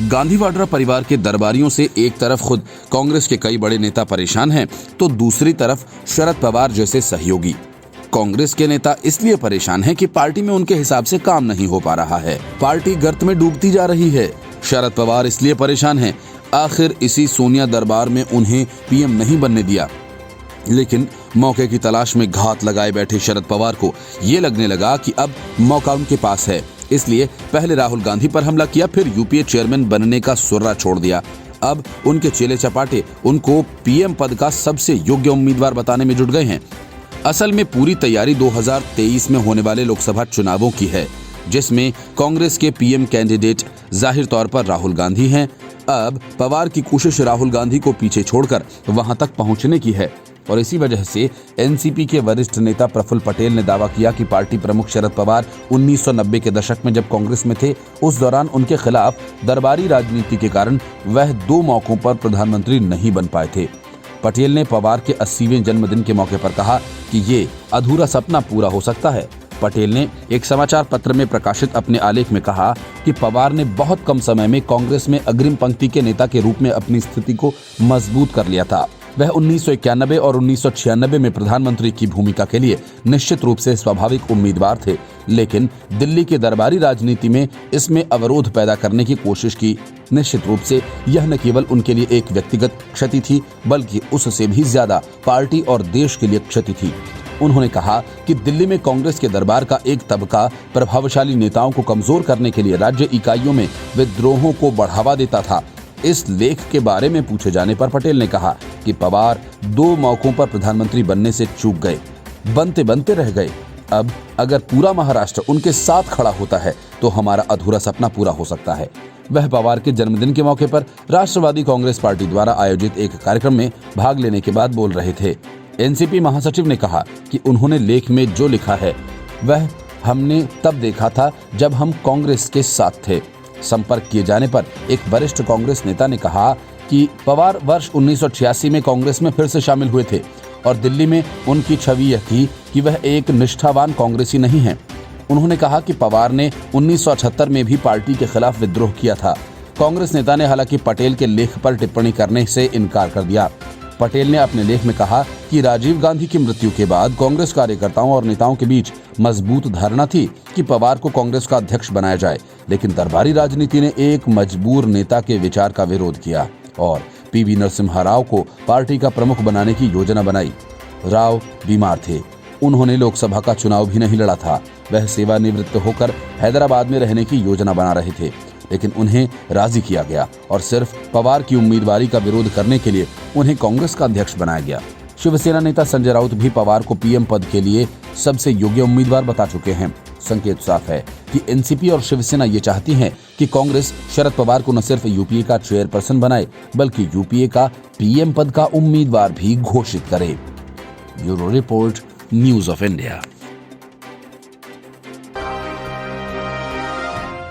गांधी वाड्रा परिवार के दरबारियों से एक तरफ खुद कांग्रेस के कई बड़े नेता परेशान हैं, तो दूसरी तरफ शरद पवार जैसे सहयोगी। कांग्रेस के नेता इसलिए परेशान हैं कि पार्टी में उनके हिसाब से काम नहीं हो पा रहा है, पार्टी गर्त में डूबती जा रही है। शरद पवार इसलिए परेशान हैं, आखिर इसी सोनिया दरबार में उन्हें पीएम नहीं बनने दिया। लेकिन मौके की तलाश में घात लगाए बैठे शरद पवार को ये लगने लगा कि अब मौका उनके पास है, इसलिए पहले राहुल गांधी पर हमला किया, फिर यूपीए चेयरमैन बनने का सुर्रा छोड़ दिया। अब उनके चेले चपाटे उनको पीएम पद का सबसे योग्य उम्मीदवार बताने में जुट गए हैं। असल में पूरी तैयारी 2023 में होने वाले लोकसभा चुनावों की है, जिसमें कांग्रेस के पीएम कैंडिडेट जाहिर तौर पर राहुल गांधी हैं। अब पवार की कोशिश राहुल गांधी को पीछे छोड़कर वहां तक पहुंचने की है, और इसी वजह से एनसीपी के वरिष्ठ नेता प्रफुल्ल पटेल ने दावा किया कि पार्टी प्रमुख शरद पवार 1990 के दशक में जब कांग्रेस में थे, उस दौरान उनके खिलाफ दरबारी राजनीति के कारण वह 2 मौकों पर प्रधानमंत्री नहीं बन पाए थे। पटेल ने पवार के 80वें जन्मदिन के मौके पर कहा कि ये अधूरा सपना पूरा हो सकता है। पटेल ने एक समाचार पत्र में प्रकाशित अपने आलेख में कहा कि पवार ने बहुत कम समय में कांग्रेस में अग्रिम पंक्ति के नेता के रूप में अपनी स्थिति को मजबूत कर लिया था। वह 1991 और 1996 में प्रधानमंत्री की भूमिका के लिए निश्चित रूप से स्वाभाविक उम्मीदवार थे, लेकिन दिल्ली के दरबारी राजनीति में इसमें अवरोध पैदा करने की कोशिश की। निश्चित रूप से यह न केवल उनके लिए एक व्यक्तिगत क्षति थी, बल्कि उससे भी ज्यादा पार्टी और देश के लिए क्षति थी। उन्होंने कहा कि दिल्ली में कांग्रेस के दरबार का एक तबका प्रभावशाली नेताओं को कमजोर करने के लिए राज्य इकाइयों में विद्रोहों को बढ़ावा देता था। इस लेख के बारे में पूछे जाने पर पटेल ने कहा कि पवार 2 मौकों पर प्रधानमंत्री बनने से चूक गए, बनते बनते रह गए। अब अगर पूरा महाराष्ट्र उनके साथ खड़ा होता है तो हमारा अधूरा सपना पूरा हो सकता है। वह पवार के जन्मदिन के मौके पर राष्ट्रवादी कांग्रेस पार्टी द्वारा आयोजित एक कार्यक्रम में भाग लेने के बाद बोल रहे थे। एनसीपी महासचिव ने कहा कि उन्होंने लेख में जो लिखा है वह हमने तब देखा था जब हम कांग्रेस के साथ थे। संपर्क किए जाने पर एक वरिष्ठ कांग्रेस नेता ने कहा कि पवार वर्ष 1986 में कांग्रेस में फिर से शामिल हुए थे और दिल्ली में उनकी छवि यह थी कि वह एक निष्ठावान कांग्रेसी नहीं हैं। उन्होंने कहा कि पवार ने 1978 में भी पार्टी के खिलाफ विद्रोह किया था। कांग्रेस नेता ने हालांकि पटेल के लेख पर टिप्पणी करने से इनकार कर दिया। पटेल ने अपने लेख में कहा कि राजीव गांधी की मृत्यु के बाद कांग्रेस कार्यकर्ताओं और नेताओं के बीच मजबूत धारणा थी कि पवार को कांग्रेस का अध्यक्ष बनाया जाए, लेकिन दरबारी राजनीति ने एक मजबूर नेता के विचार का विरोध किया और पीवी नरसिम्हा राव को पार्टी का प्रमुख बनाने की योजना बनाई। राव बीमार थे, उन्होंने लोकसभा का चुनाव भी नहीं लड़ा था। वह सेवानिवृत्त होकर हैदराबाद में रहने की योजना बना रहे थे, लेकिन उन्हें राजी किया गया और सिर्फ पवार की उम्मीदवारी का विरोध करने के लिए उन्हें कांग्रेस का अध्यक्ष बनाया गया। शिवसेना नेता संजय राउत भी पवार को पीएम पद के लिए सबसे योग्य उम्मीदवार बता चुके हैं। संकेत साफ है कि एनसीपी और शिवसेना ये चाहती हैं कि कांग्रेस शरद पवार को न सिर्फ यूपीए का चेयरपर्सन बनाए, बल्कि यूपीए का पीएम पद का उम्मीदवार भी घोषित करे। Bureau report, news of India.